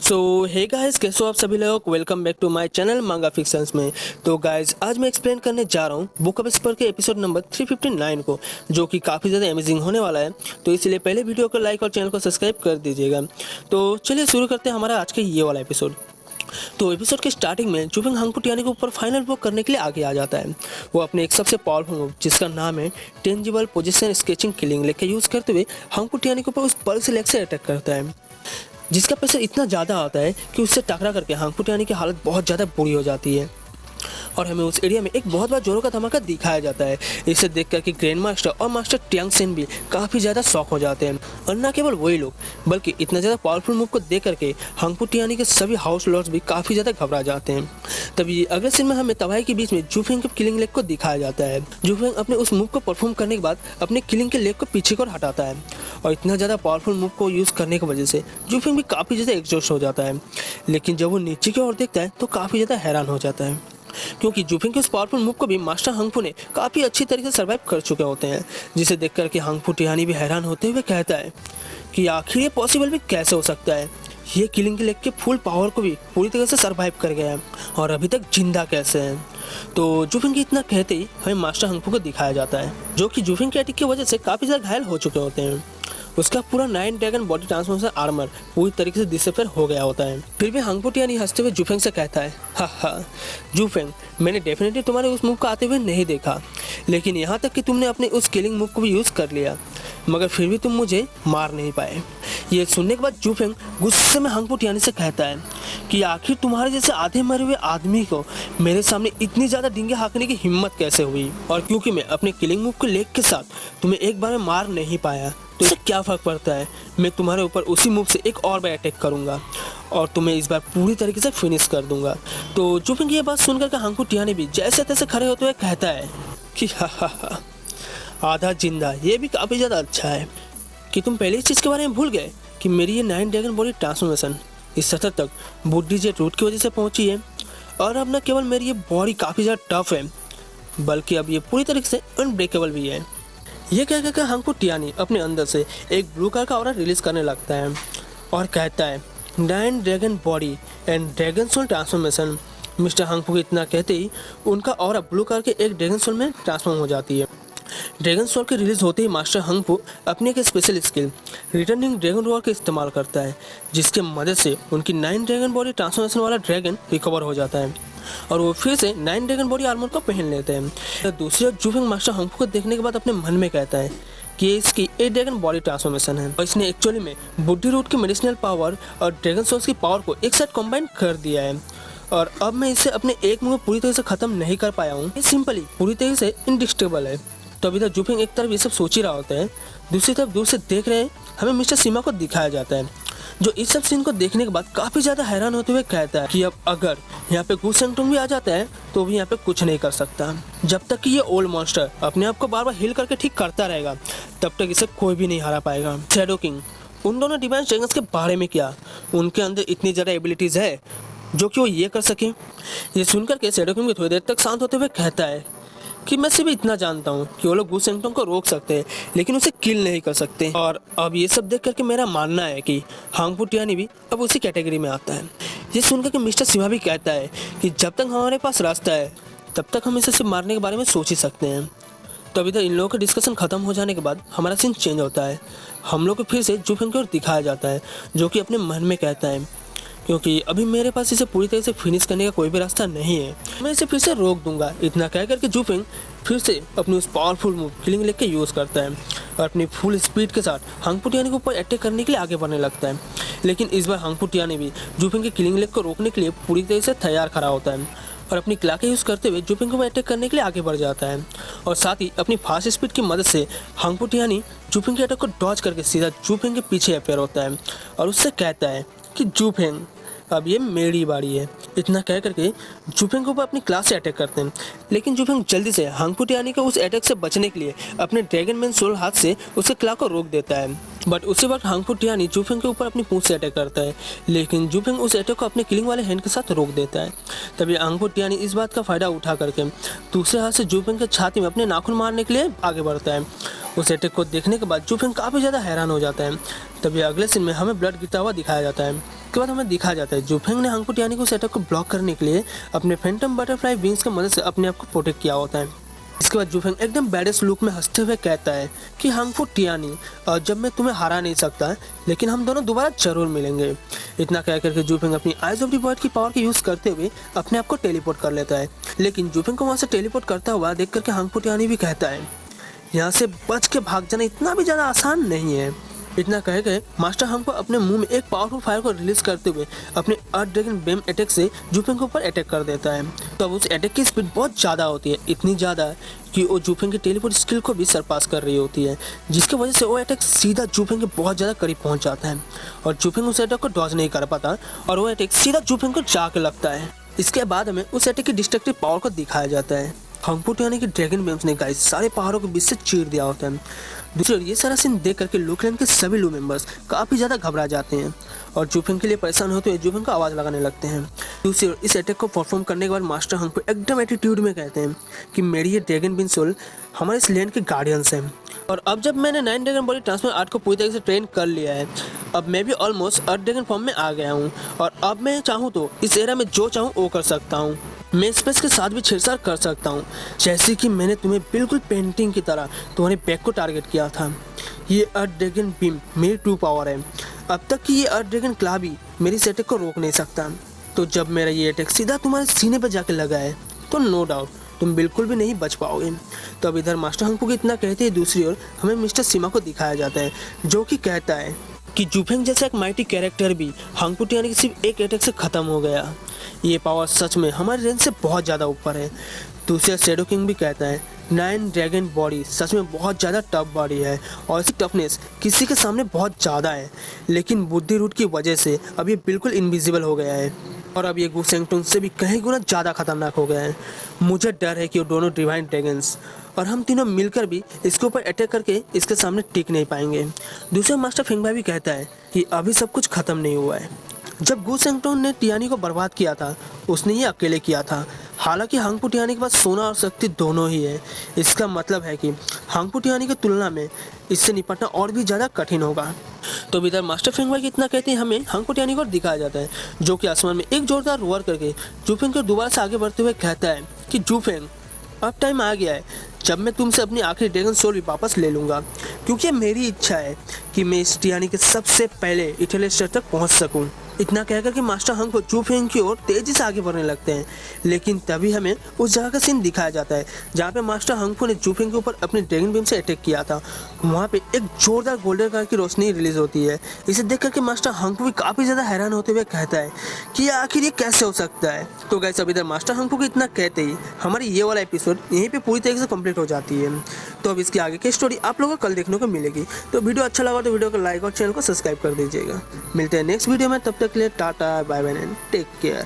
सो hey guys, कैसे हो आप सभी लोग। Welcome back to my channel Manga Fictions में। तो गाइस, आज मैं एक्सप्लेन करने जा रहा हूँ बुक ऑफ स्पर के एपिसोड नंबर 359 को, जो कि काफ़ी ज़्यादा अमेजिंग होने वाला है। तो इसलिए पहले वीडियो को लाइक और चैनल को सब्सक्राइब कर दीजिएगा। तो चलिए शुरू करते हैं हमारा आज का ये वाला एपिसोड। तो एपिसोड के स्टार्टिंग में जुफिंग हांगपुटियानी के ऊपर फाइनल वर्क करने के लिए आगे आ जाता है। वो अपने एक सबसे पावरफुल मूव, जिसका नाम है tangible position sketching killing leg का यूज़ करते हुए हांगपुटियानी के ऊपर उस पल्स लेग से अटैक करता है, जिसका प्रेशर इतना ज़्यादा आता है कि उससे टकरा करके हांगपुटियानी की हालत बहुत ज़्यादा बुरी हो जाती है और हमें उस एरिया में एक बहुत बड़ा जोरों का धमाका दिखाया जाता है। इसे देख कर के ग्रैंड मास्टर और मास्टर ट्यांग सेन भी काफ़ी ज़्यादा शॉक हो जाते हैं। और न केवल वही लोग, बल्कि इतना ज़्यादा पावरफुल मूव को देख करके हांगपुटियानी के सभी हाउस लॉर्ड्स भी काफ़ी ज़्यादा घबरा जाते हैं। तभी अगले सीन में हमें तबाही के बीच में जुफिंग के किलिंग लेग को दिखाया जाता है। जुफिंग अपने उस मूव को परफॉर्म करने के बाद अपने किलिंग के लेग को पीछे को हटाता है और इतना ज़्यादा पावरफुल मूव को यूज़ करने की वजह से जुफिंग भी काफ़ी ज़्यादा एग्जॉस्ट हो जाता है। लेकिन जब वो नीचे की ओर देखता है तो काफ़ी ज़्यादा हैरान हो जाता है, क्योंकि जुफिंग के उस पावरफुल मूव को भी मास्टर हांगफू ने काफ़ी अच्छी तरीके से सर्वाइव कर चुके होते हैं, जिसे देख कर के हांगपुटियानी भी हैरान होते हुए कहता है कि आखिर ये पॉसिबल भी कैसे हो सकता है। ये किलिंग लेग के फुल पावर को भी पूरी तरह से सर्वाइव कर गया है और अभी तक जिंदा कैसे है। तो जुफिंग इतना कहते ही हमें मास्टर हांगफू को दिखाया जाता है, जो कि जुफिंग के अटैक की वजह से काफ़ी ज़्यादा घायल हो चुके होते हैं। उसका पूरा 9 ड्रैगन बॉडी ट्रांसफॉर्मेशन आर्मर पूरी तरीके से डिसअपियर हो गया होता है। फिर भी हांगपुटियानी हंसते हुए जुफेंग से कहता है, हा जुफेंग, मैंने डेफिनेटली तुम्हारे उस मूव को आते हुए नहीं देखा, लेकिन यहाँ तक कि तुमने अपने उस किलिंग मूव को भी यूज़ कर लिया, मगर फिर भी तुम मुझे मार नहीं पाए। ये सुनने के बाद जुफेंग गुस्से में हांगपुटियानी से कहता है कि आखिर तुम्हारे जैसे आधे मरे हुए आदमी को मेरे सामने इतनी ज़्यादा डींगे हाँकने की हिम्मत कैसे हुई। और क्योंकि मैं अपने किलिंग मूव के लेग के साथ तुम्हें एक बार में मार नहीं पाया, तो इससे क्या फ़र्क पड़ता है। मैं तुम्हारे ऊपर उसी मूव से एक और बार अटैक करूंगा और तुम्हें इस बार पूरी तरीके से फिनिश कर दूंगा। तो जुफिंग ये बात सुनकर के हांगपुटियानी भी जैसे तैसे खड़े होते हुए कहता है कि हा आधा जिंदा, ये भी काफ़ी ज़्यादा अच्छा है कि तुम पहले इस चीज़ के बारे में भूल गए कि मेरी ये 9 ड्रैगन बॉडी ट्रांसफॉर्मेशन इस सतर तक बुड्ढी जेट रूट की वजह से पहुंची है। और अब न केवल मेरी ये बॉडी काफ़ी ज़्यादा टफ है, बल्कि अब ये पूरी तरीके से अनब्रेकेबल भी है। ये कह कर हांगपुटियानी अपने अंदर से एक ब्लू कलर का ऑरा रिलीज करने लगता है और कहता है, 9 dragon body and dragon soul transformation. Mister Hangfu इतना कहते ही उनका ऑरा ब्लू कलर के एक ड्रैगन सोल में ट्रांसफॉर्म हो जाती है। ड्रैगन सोल के रिलीज होते ही मास्टर हांगफू अपने एक special skill returning dragon row or का इस्तेमाल करता है, जिसके मदद से उनकी 9 ड्रैगन बॉडी ट्रांसफॉर्मेशन वाला ड्रैगन रिकवर हो जाता है और वो फिर से 9 ड्रैगन बॉडी आर्मर को पहन लेते हैं। दूसरी ओर जुफिंग मास्टर हांगफू को देखने के बाद अपने मन में कहता है कि ये इसकी 8 ड्रैगन बॉडी ट्रांसफॉर्मेशन है और इसने एक्चुअली में बुड्ढी रूट की मेडिसिनल पावर और ड्रैगन सोल्स की पावर को एक साथ कंबाइन कर दिया है और अब मैं इसे अपने एक मूव में पूरी तरह से खत्म नहीं कर पाया हूँ। ये सिंपली पूरी तरह से इनडिस्ट्रेबल है। तो अभी तक जुफिंग एक तरफ ये सब सोच ही रहा होता है, दूसरी तरफ दूर से देख रहे हैं हमें मिस्टर सीमा को दिखाया जाता है, जो इस सब सीन को देखने के बाद काफ़ी ज़्यादा हैरान होते हुए कहता है कि अब अगर यहाँ पे गू सेंगटोंग भी आ जाता है तो भी यहाँ पे कुछ नहीं कर सकता। जब तक कि ये ओल्ड मॉन्स्टर अपने आप को बार बार हील करके ठीक करता रहेगा, तब तक इसे कोई भी नहीं हरा पाएगा। शैडो किंग, उन दोनों डिवाइन ड्रैगन्स के बारे में क्या, उनके अंदर इतनी ज़्यादा एबिलिटीज़ है जो कि वो ये कर सके। ये सुनकर के शैडो किंग भी थोड़ी देर तक शांत होते हुए कहता है कि मैं सिर्फ इतना जानता हूँ कि वो लोग गू सेंगटोंग को रोक सकते हैं, लेकिन उसे किल नहीं कर सकते। और अब ये सब देख करके मेरा मानना है कि हांगपुटियानी भी अब उसी कैटेगरी में आता है। ये सुनकर के मिस्टर सिमा भी कहता है कि जब तक हमारे पास रास्ता है तब तक हम इसे सिर्फ मारने के बारे में सोच ही सकते हैं। तो अभी तक इन लोगों का डिस्कशन खत्म हो जाने के बाद हमारा सीन चेंज होता है। हम लोग को फिर से जुफिंग की ओर दिखाया जाता है, जो कि अपने मन में कहता है क्योंकि अभी मेरे पास इसे पूरी तरह से फिनिश करने का कोई भी रास्ता नहीं है, मैं इसे फिर से रोक दूंगा। इतना कह करके जुफिंग फिर से अपनी उस पावरफुल मूव किलिंग लेग के यूज़ करता है और अपनी फुल स्पीड के साथ हांगपुटियानी के ऊपर अटैक करने के लिए आगे बढ़ने लगता है। लेकिन इस बार हांगपुटियानी भी जुफिंग के किलिंग लेग को रोकने के लिए पूरी तरह से तैयार खड़ा होता है और अपनी क्लाके यूज़ करते हुए जुफिंग को अटैक करने के लिए आगे बढ़ जाता है और साथ ही अपनी फास्ट स्पीड की मदद से हांगपुटियानी जुफिंग के अटैक को डॉज करके सीधा जुफिंग के पीछे अपेयर होता है और उससे कहता है कि जुफिंग, अब ये मेरी बारी है। इतना कह करके जुफिंग के ऊपर अपनी क्लास से अटैक करते हैं, लेकिन जुफिंग जल्दी से हांगपुटियानी के उस अटैक से बचने के लिए अपने ड्रैगन मैन सोल हाथ से उसके क्ला को रोक देता है। बट उसी वक्त हांगपुटियानी जुफिंग के ऊपर अपनी पूंछ से अटैक करता है, लेकिन जुफिंग उस अटैक को अपने किलिंग वाले हैंड के साथ रोक देता है। तभी हांगपुटियानी इस बात का फ़ायदा उठा करके दूसरे हाथ से जुफिंग के छाती में अपने नाखून मारने के लिए आगे बढ़ता है उस अटैक को देखने के बाद जूफेंग काफ़ी ज़्यादा हैरान हो जाता है। तभी अगले सीन में हमें ब्लड गिरता हुआ दिखाया जाता है। उसके बाद हमें दिखाया जाता है जूफेंग ने हांगपो टियानी को उस अटैक को ब्लॉक करने के लिए अपने फैंटम बटरफ्लाई विंग्स की मदद से अपने आप को प्रोटेक्ट किया होता है। इसके बाद जूफेंग एकदम बैडेस्ट लुक में हंसते हुए कहता है कि हांगपो टियानी, जब मैं तुम्हें हरा नहीं सकता, लेकिन हम दोनों दोबारा जरूर मिलेंगे। इतना कह करके जूफेंग अपनी आइज ऑफ द वर्ल्ड की पावर का यूज़ करते हुए अपने आप को टेलीपोर्ट कर लेता है। लेकिन जूफेंग को वहाँ से टेलीपोर्ट करता हुआ देख करके हांगपो टियानी भी कहता है यहाँ से बच के भाग जाना इतना भी ज़्यादा आसान नहीं है। इतना कह के मास्टर हांगपो अपने मुंह में एक पावरफुल फायर को रिलीज करते हुए अपने अर्थ ड्रैगन बेम अटैक से जूफेंग के ऊपर अटैक कर देता है। तो अब उस अटैक की स्पीड बहुत ज़्यादा होती है, इतनी ज़्यादा कि वो जूफेंग की टेलीपोर्ट स्किल को भी सरपास कर रही होती है, जिसकी वजह से वो अटैक सीधा जूफेंग के बहुत ज़्यादा करीब पहुंच जाता है और जूफेंग उस अटैक को डॉज नहीं कर पाता और वो अटैक सीधा जूफेंग को जाके लगता है। इसके बाद हमें उस अटैक की डिस्ट्रक्टिव पावर को दिखाया जाता है। हांगपो टियानी की ड्रैगन बेम्स ने गाइस सारे पहाड़ों के बीच से चीर दिया होता है। दूसरी ओर ये सारा सीन देख करके लूक्लैंड के सभी लू मेंबर्स काफ़ी ज़्यादा घबरा जाते हैं और जूफेंग के लिए परेशान होते हुए जूफेंग को आवाज़ लगाने लगते हैं। दूसरी ओर इस अटैक को परफॉर्म करने के बाद मास्टर हांगपो एकदम एटीट्यूड में कहते हैं कि मेरी ये ड्रैगन बिन सोल हमारे इस लैंड के गार्डियंस हैं और अब जब मैंने 9 ड्रैगन बॉडी ट्रांसफर आर्ट को पूरी तरीके से ट्रेन कर लिया है, अब मैं भी ऑलमोस्ट अर्थ ड्रैगन फॉर्म में आ गया हूँ और अब मैं चाहूँ तो इस एरा में जो चाहूँ वो कर सकता हूँ। मैं स्पेस के साथ भी छेड़छाड़ कर सकता हूँ, जैसे कि मैंने तुम्हें बिल्कुल पेंटिंग की तरह तुम्हारे बैक को टारगेट किया था। ये अर्थ ड्रैगन बीम मेरी ट्रू पावर है। अब तक कि ये अर्थ ड्रैगन क्ला भी मेरी इस अटैक को रोक नहीं सकता। तो जब मेरा ये अटैक सीधा तुम्हारे सीने पर जाके लगा है तो नो डाउट तुम बिल्कुल भी नहीं बच पाओगे। तो अब इधर मास्टर हांगपो को इतना कहते हैं, दूसरी ओर हमें मिस्टर सीमा को दिखाया जाता है जो कि कहता है कि जूफेंग जैसा एक माइटी कैरेक्टर भी हांगपो टियानी के सिर्फ एक अटैक से ख़त्म हो गया। ये पावर सच में हमारे रेंज से बहुत ज़्यादा ऊपर है। दूसरा शैडो किंग भी कहता है 9 ड्रैगन बॉडी सच में बहुत ज़्यादा टफ बॉडी है और इसकी टफनेस किसी के सामने बहुत ज़्यादा है, लेकिन बुद्धि रूट की वजह से अब ये बिल्कुल इनविजिबल हो गया है और अब ये गुसेंगटोन से भी कहीं गुना ज़्यादा खतरनाक हो गया है। मुझे डर है कि वो दोनों डिवाइन ड्रैगन्स और हम तीनों मिलकर भी इसके ऊपर अटैक करके इसके सामने टिक नहीं पाएंगे। दूसरा मास्टर फिंगबाई भी कहता है कि अभी सब कुछ खत्म नहीं हुआ है। जब गुसेंगटोन ने टियानी को बर्बाद किया था उसने ये अकेले किया था, हालांकि हांगपो टियानी के पास सोना और शक्ति दोनों ही है। इसका मतलब है कि हांगपो टियानी की तुलना में इससे निपटना और भी ज़्यादा कठिन होगा। तो इधर मास्टर फिंगबाई की इतना कहते हैं हमें हांगपो टियानी को दिखाया जाता है जो कि आसमान में एक जोरदार रोअर करके जूफेंग को दोबारा से आगे बढ़ते हुए कहता है कि जूफेंग अब टाइम आ गया है जब मैं तुमसे अपनी आखिरी ड्रैगन सोल भी वापस ले लूँगा, क्योंकि मेरी इच्छा है कि मैं इस टियानी के सबसे पहले इटरनल स्टेज तक पहुँच सकूँ। इतना कहकर कि मास्टर हांगपो जूफेंग की ओर तेजी से आगे बढ़ने लगते हैं, लेकिन तभी हमें उस जगह का सीन दिखाया जाता है जहाँ पे मास्टर हांगपो ने जूफेंग के ऊपर अपने ड्रैगन बीम से अटैक किया था। वहाँ पे एक जोरदार गोल्डन कलर की रोशनी रिलीज होती है। इसे देख करके मास्टर हांगपो भी काफ़ी ज़्यादा हैरान होते हुए कहता है कि आखिर ये कैसे हो सकता है। तो गाइस अब इधर मास्टर हांगपो को इतना कहते ही हमारी ये वाला एपिसोड यहीं पे पूरी तरीके से कंप्लीट हो जाती है। तो अब इसकी आगे की स्टोरी आप लोगों को कल देखने को मिलेगी। तो वीडियो अच्छा लगा तो वीडियो को लाइक और चैनल को सब्सक्राइब कर दीजिएगा। मिलते हैं नेक्स्ट वीडियो में, तब तक के लिए tata bye bye and take care.